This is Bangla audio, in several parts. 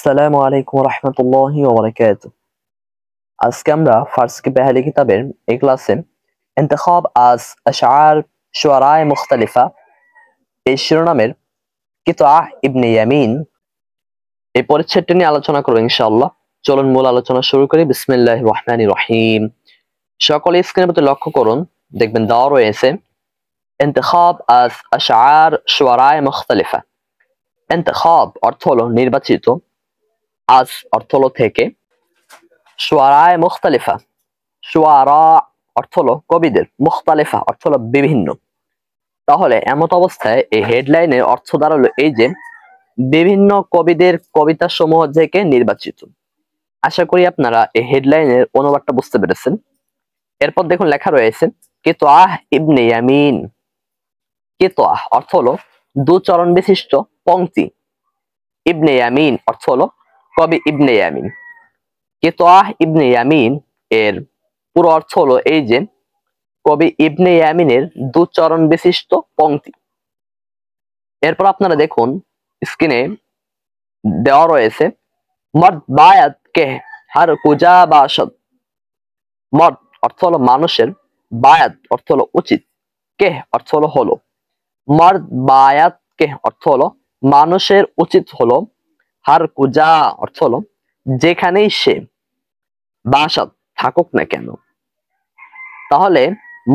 अस्सलामु अलैकुम रहमतुल्लाहि व बरकातुहू। आज के আমরা ফার্স के पहले किताबेर এই ক্লাসে इंतखाब आज अशआर शुअराए मुख्तलिफा এই শিরোনামের কিতাআ ইবনে ইয়ামিন এই পরিচ্ছেদটি নিয়ে আলোচনা করব ইনশাআল্লাহ। চলুন মূল আলোচনা শুরু করি। বিসমিল্লাহির রহমানির রহিম। সকলে স্ক্রিনের প্রতি লক্ষ্য করুন, দেখবেন দেওয়া রয়েছে इंतखाब आज अशआर शुअराए मुख्तलिफा। इंतखाब অর্থ হলো নির্বাচিত, আজ অর্থ হলো থেকে, শুআরায়ে মুখতালিফা শুআরা অর্থ হলো কবিদের, মুখতালিফা অর্থ হলো বিভিন্ন। তাহলে এমত অবস্থায় এই হেডলাইনের অর্থ দাঁড়ালো এই যে বিভিন্ন কবিদের কবিতা সমূহ থেকে নির্বাচিত। আশা করি আপনারা এই হেডলাইনের অনুবাদটা বুঝতে পেরেছেন। এরপর দেখুন লেখা রয়েছে কিতাআ ইবনে ইয়ামিন। কিতাআ অর্থ হলো দুচরণ বিশিষ্ট পংক্তি, ইবনে ইয়ামিন অর্থ হলো কবি ইবনে ইয়ামিন। কিতাআ ইবনে ইয়ামিন এর পুরো অর্থ হলো এই যে কবি ইবনে ইয়ামিনের দুচরণ বিশিষ্ট পংক্তি। এরপর আপনারা দেখুন স্ক্রিনে দেওয়া রয়েছে মর্দ বায়াত কে হর কুজা বাশদ। মর্দ অর্থ হলো মানুষের, বায়াত অর্থ হলো উচিত, কে অর্থ হলো হলো। মর্দ বায়াত কে অর্থ হলো মানুষের উচিত হলো, হার কুজা অর্থ হলো যেখানেই সে, বাসাত থাকুক না কেন। তাহলে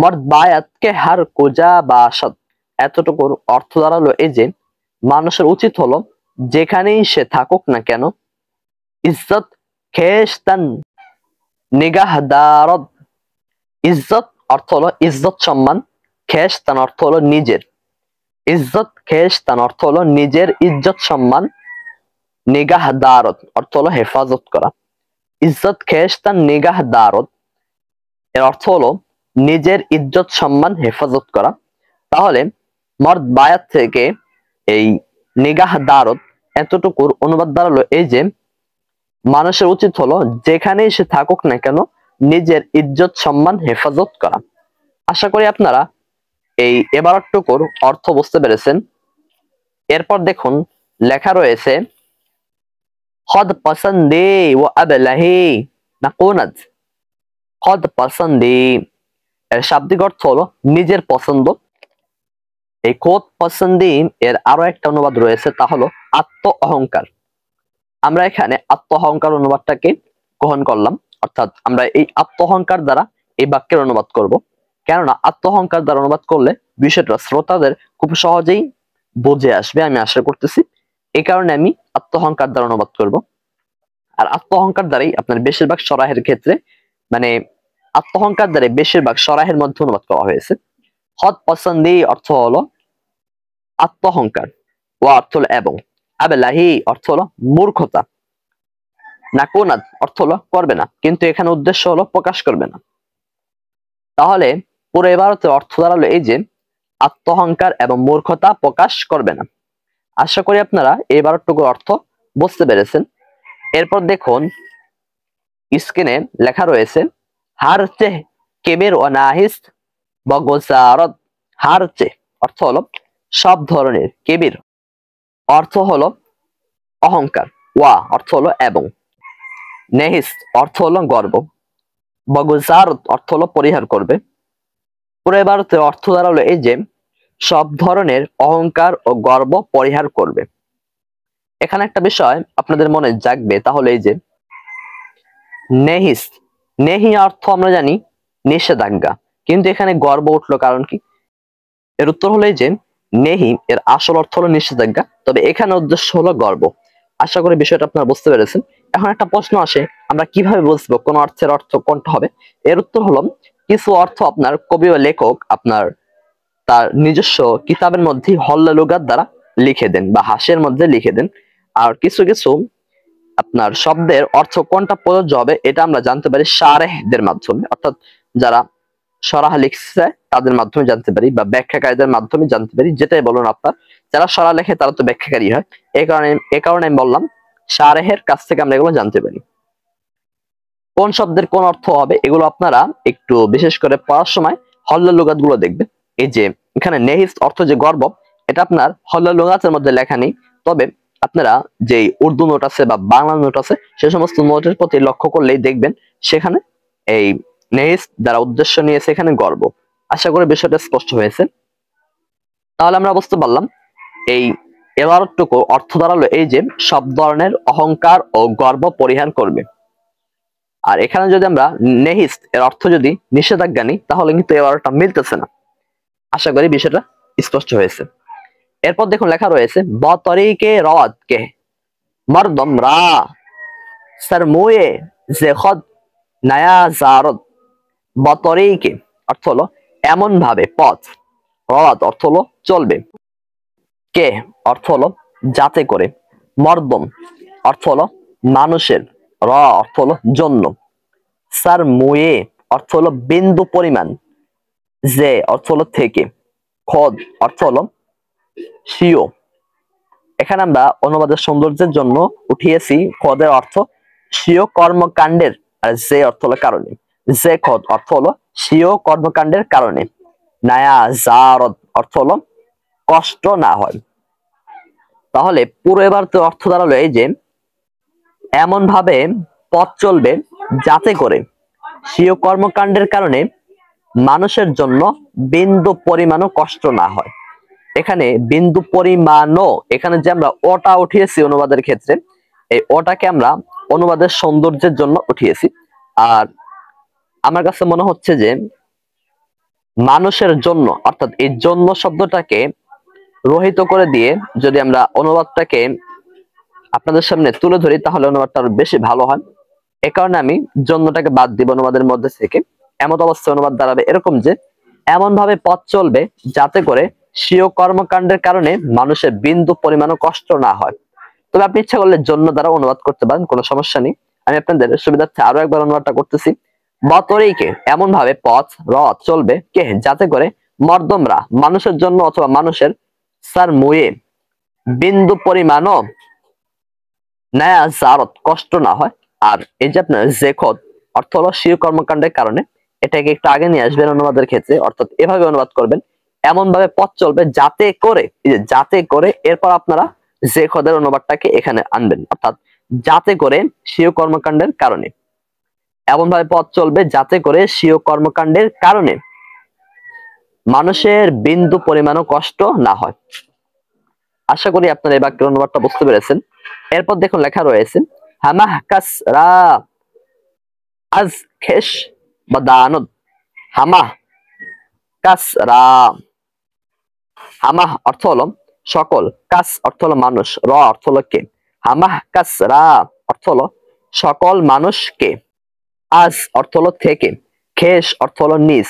মর্দ বায়াত কে হার কুজা বাসাত এতটুকুর অর্থ দাঁড়ালো এই যে মানুষের উচিত হলো যেখানেই সে থাকুক না কেন, ইজ্জত খেশতান নিগাহদারত। ইজ্জত অর্থ হলো ইজ্জত সম্মান, খেশতান অর্থ হলো নিজের, ইজ্জত খেশতান অর্থ হলো নিজের ইজ্জত সম্মান, নিগাহদারত অর্থ হলো হেফাজত করা। ইজ্জত খেশতান নিগাহদারত এর অর্থ হলো নিজের ইজ্জত সম্মান হেফাজত করা। তাহলে মর্দ বায়াত থেকে এই নিগাহদারত এতটুকুর অনুবাদ দাঁড়ালো এই যে মানুষের উচিত হলো যেখানেই সে থাকুক না কেন নিজের ইজ্জত সম্মান হেফাজত করা। আশা করি আপনারা এই এবারটুকুর অর্থ বুঝতে পেরেছেন। এরপর দেখুন লেখা রয়েছে খদ পসন্দি ও আবলাহি নাকুনাদ। খদ পসন্দি এর শাব্দিক অর্থ হলো নিজের পছন্দ। এই খোদ পসন্দি এর আরো একটা অনুবাদ রয়েছে, তা হলো আত্ম অহংকার। আমরা এখানে আত্ম অহংকার অনুবাদটাকে গ্রহণ করলাম, অর্থাৎ আমরা এই আত্ম অহংকার দ্বারা এই বাক্যের অনুবাদ করব। কেননা আত্ম অহংকার দ্বারা অনুবাদ করলে বিষয়টা শ্রোতাদের খুব সহজেই বুঝে আসবে, আমি আশা করতেছি। এই কারণে আমি আত্ম অহংকার দ্বারা অনুবাদ করব। আর আত্ম অহংকার দ্বারাই আপনার বেশিরভাগ সরাহের ক্ষেত্রে, মানে আত্ম অহংকার দ্বারা বেশিরভাগ সরাহের মধ্যে অনুবাদ করা হয়েছে। হদ পছন্দি অর্থ হলো আত্ম অহংকার, ও অর্থ হলো এবং, আবেলাহি অর্থ হলো মূর্খতা, নাকুনাদ অর্থ হলো করবে না, কিন্তু এখানে উদ্দেশ্য হলো প্রকাশ করবে না। তাহলে পুরো এবারতে অর্থ দাঁড়ালো এই যে আত্ম অহংকার এবং মূর্খতা প্রকাশ করবে না। আশা করি আপনারা এবারটুকুর অর্থ বুঝতে পেরেছেন। এরপর দেখুন স্ক্রিনে লেখা রয়েছে হার চে কেবির ও নাহিস বগসারত। হার চে অর্থ হলো সব ধরনের, কেবির অর্থ হলো অহংকার, ওয়া অর্থ হলো এবং, নেহিস অর্থ হলো গর্ব, বগসারত অর্থ হলো পরিহার করবে। পুরো এবারতে অর্থ দাঁড়ালো এই যে সব ধরনের অহংকার ও গর্ব পরিহার করবে। এখানে একটা বিষয় আপনাদের মনে জাগবে, তাহলে এই যে নেহিস, নেহি অর্থ আমরা জানি নিষেধাজ্ঞা, কিন্তু এখানে গর্ব উঠলো কারণ কি? এর উত্তর হলো যে নেহি এর আসল অর্থ হলো নিষেধাজ্ঞা, তবে এখানে উদ্দেশ্য হলো গর্ব। আশা করি বিষয়টা আপনারা বুঝতে পেরেছেন। এখন একটা প্রশ্ন আসে, আমরা কিভাবে বুঝবো কোন অর্থের অর্থ কোনটা হবে? এর উত্তর হলো কিছু অর্থ আপনার কবি ও লেখক আপনার তার নিজস্ব কিতাবের মধ্যে হল্লা লুগাত দ্বারা লিখে দেন বা হাসির মধ্যে লিখে দেন। আর কিছু কিছু আপনার শব্দের অর্থ কোনটা প্রযোজ্য হবে এটা আমরা জানতে পারি শারেহদের মাধ্যমে, অর্থাৎ যারা সরাহ লিখছে তাদের মাধ্যমে জানতে পারি, বা ব্যাখ্যাকারীদের মাধ্যমে জানতে পারি। যেটাই বলুন আপনার, যারা সরাহ লেখে তারা তো ব্যাখ্যাকারী হয়। এই কারণে আমি বললাম শারেহের কাছ থেকে আমরা এগুলো জানতে পারি। কোন শব্দের কোন অর্থ হবে এগুলো আপনারা একটু বিশেষ করে পড়ার সময় হল্লা লুগাত গুলো দেখবেন। এই যে এখানে নেহিস অর্থ যে গর্ব, এটা আপনার হল্লা লুগাতের মধ্যে লেখা নেই, তবে আপনারা যে উর্দু নোট আছে বা বাংলা নোট আছে সে সমস্ত নোটের প্রতি লক্ষ্য করলেই দেখবেন সেখানে এই নেহিস্ট দ্বারা উদ্দেশ্য নিয়ে সেখানে গর্ব। আশা করি বিষয়টা স্পষ্ট হয়েছে। তাহলে আমরা বুঝতে পারলাম এই এবারটুকু অর্থ দাঁড়ালো এই যে সব ধরনের অহংকার ও গর্ব পরিহার করবে। আর এখানে যদি আমরা নেহিস্ট এর অর্থ যদি নিষেধাজ্ঞা নিই তাহলে কিন্তু এবারটা মিলতেছে না। আশা করি বিষয়টা স্পষ্ট হয়েছে। এরপর দেখুন লেখা রয়েছে বতরিকে রওয়াত কে মরদম রা सरमुए যে খদ নায়া জারদ। বতরিকে অর্থ হলো এমন ভাবে, পথ, রওয়াত অর্থ হলো চলবে, কে অর্থ হলো যাতে করে, মর্দম অর্থ হলো মানুষের, র অর্থ হলো জন্য, সার মুয়ে অর্থ হলো বিন্দু পরিমাণ, যে অর্থ হলো থেকে, খদ অর্থ হলো সিও। এখানে আমরা অনুবাদের সৌন্দর্যের জন্য উঠিয়েছি খদের অর্থ সিও কর্মকাণ্ডের, আর যে অর্থ হলো কারণে। যে খদ অর্থ হলো সিও কর্মকাণ্ডের কারণে, নায়া জারদ অর্থ হলো কষ্ট না হয়। তাহলে পুরো এবার তো অর্থ দাঁড়ালো এই যে এমন ভাবে পথ চলবে যাতে করে স্বীয় কর্মকাণ্ডের কারণে মানুষের জন্য বিন্দু পরিমাণও কষ্ট না হয়। এখানে বিন্দু পরিমাণও, এখানে যে আমরা ওটা উঠিয়েছি অনুবাদের ক্ষেত্রে, এই ওটাকে আমরা অনুবাদের সৌন্দর্যের জন্য উঠিয়েছি। আর আমার কাছে মনে হচ্ছে যে মানুষের জন্য, অর্থাৎ এই জন্য শব্দটাকে রহিত করে দিয়ে যদি আমরা অনুবাদটাকে আপনাদের সামনে তুলে ধরি তাহলে অনুবাদটা আরো বেশি ভালো হয়। এ কারণে আমি জন্যটাকে বাদ দিব অনুবাদের মধ্যে থেকে। এমত অবস্থায় অনুবাদ দাঁড়াবে এরকম যে এমন ভাবে পথ চলবে যাতে করে স্বীয় কর্মকাণ্ডের কারণে মানুষের বিন্দু পরিমাণও কষ্ট না হয়। তবে আপনি ইচ্ছা করলে জন্য দ্বারা অনুবাদ করতে পারেন, কোনো সমস্যা নেই। আমি আপনাদের সুবিধার্থে আরো একবার অনুবাদটা করতেছি। বতরিকে এমন ভাবে পথ চলবে কে যাতে করে মর্দমরা মানুষের জন্য অথবা মানুষের সার মুয়ে বিন্দু পরিমাণও নায়া জারত কষ্ট না হয়। আর এই যে আপনার জেখদ অর্থ হলো স্বীয় কর্মকাণ্ডের কারণে, এটাকে একটু আগে নিয়ে আসবেন অনুবাদের ক্ষেত্রে, অর্থাৎ এভাবে অনুবাদ করবেন এমন ভাবে পথ চলবে যাতে করে, এই যে যাতে করে, এরপর আপনারা জেখদের অনুবাদটাকে এখানে আনবেন, অর্থাৎ যাতে করে স্বীয় কর্মকাণ্ডের কারণে, এমন ভাবে পথ চলবে যাতে করে স্বীয় কর্মকাণ্ডের কারণে মানুষের বিন্দু পরিমাণও কষ্ট না হয়। আশা করি আপনারা এই বাক্যের অনুবাদটা বুঝতে পেরেছেন। এরপর দেখুন লেখা রয়েছে হামাহ কাসরা আজ খেস বাদানুদ। হামাহ কাসরা, হামাহ অর্থ হলো সকল, কাস অর্থ হলো মানুষ, র অর্থ হলো কে। হামাহ কাসরা অর্থ হলো সকল মানুষকে, আজ অর্থ হলো থেকে, খেস অর্থ হলো নিজ,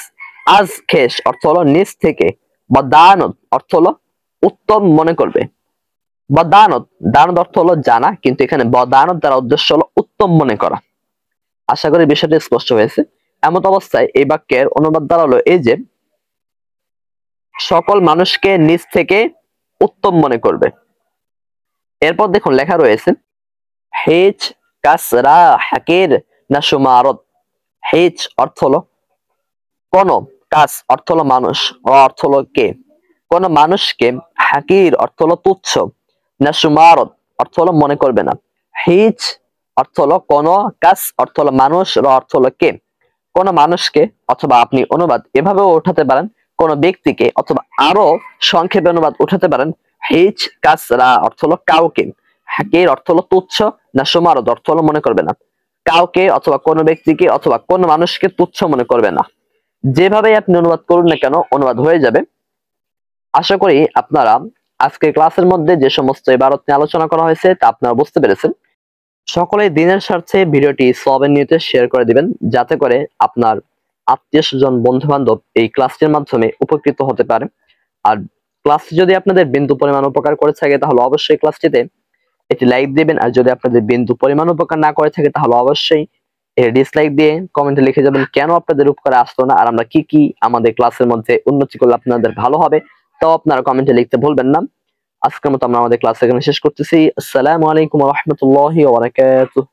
আজ খেস অর্থ হলো নিজ থেকে, বাদানুদ অর্থ হলো উত্তম মনে করবে। বদানত, দানত অর্থ হলো জানা, কিন্তু এখানে বদানত দ্বারা উদ্দেশ্য হলো উত্তম মনে করা। আশা করি বিষয়টি স্পষ্ট হয়েছে। এমত অবস্থায় এই বাক্যের অনুবাদ দাঁড়ালো এই যে সকল মানুষকে নিজ থেকে উত্তম মনে করবে। এরপর দেখুন লেখা রয়েছে হেজ কাসরা হাকির না সুমারত। হেজ অর্থ হলো কোন, কাস অর্থ হলো মানুষ, অর্থ হলো কে, কোন মানুষকে, হাকির অর্থ হলো তুচ্ছ, না সুমারত অর্থ হলো মনে করবে না। হিজ অর্থ হলো কোন, কাস অর্থ হলো মানুষ, র অর্থ হলো কে, কোন মানুষকে, অথবা আপনি অনুবাদ এভাবেও উঠাতে পারেন কোন ব্যক্তিকে, অথবা আরো সংক্ষেপে অনুবাদ উঠাতে পারেন হিজ কাস রা অর্থ হলো কাউকে, হাকির অর্থ হলো তুচ্ছ, না সুমারত অর্থ হলো মনে করবে না। কাউকে অথবা কোন ব্যক্তিকে অথবা কোন মানুষকে তুচ্ছ মনে করবে না। যেভাবে আপনি অনুবাদ করুন না কেন অনুবাদ হয়ে যাবে। আশা করি আপনারা আজকের ক্লাসের মধ্যে যে সমস্ত ইবারত নিয়ে আলোচনা করা হয়েছে তা আপনারা বুঝতে পেরেছেন। সকলেই দিনের স্বার্থে ভিডিওটি সওয়াবের নিয়তে শেয়ার করে দিবেন, যাতে করে আপনার আত্মীয়-স্বজন, বন্ধু-বান্ধব এই ক্লাসটির মাধ্যমে উপকৃত হতে পারে। আর ক্লাসটি যদি আপনাদের বিন্দু পরিমাণ উপকার করে থাকে তাহলে অবশ্যই ক্লাসটিতে একটি লাইক দিবেন, আর যদি আপনাদের বিন্দু পরিমাণ উপকার না করে থাকে তাহলে অবশ্যই ডিসলাইক দিয়ে কমেন্টে লিখে যাবেন কেন আপনাদের উপকারে আসতো না, আর আমরা কি কি আমাদের ক্লাসের মধ্যে উন্নতি করলে আপনাদের ভালো হবে তাও আপনারা কমেন্টে লিখতে ভুলবেন না। আজকের মতো আমরা আমাদের ক্লাস এখানে শেষ করতেছি। আসসালামু আলাইকুম ওয়া রাহমাতুল্লাহি ওয়া বারাকাতুহু।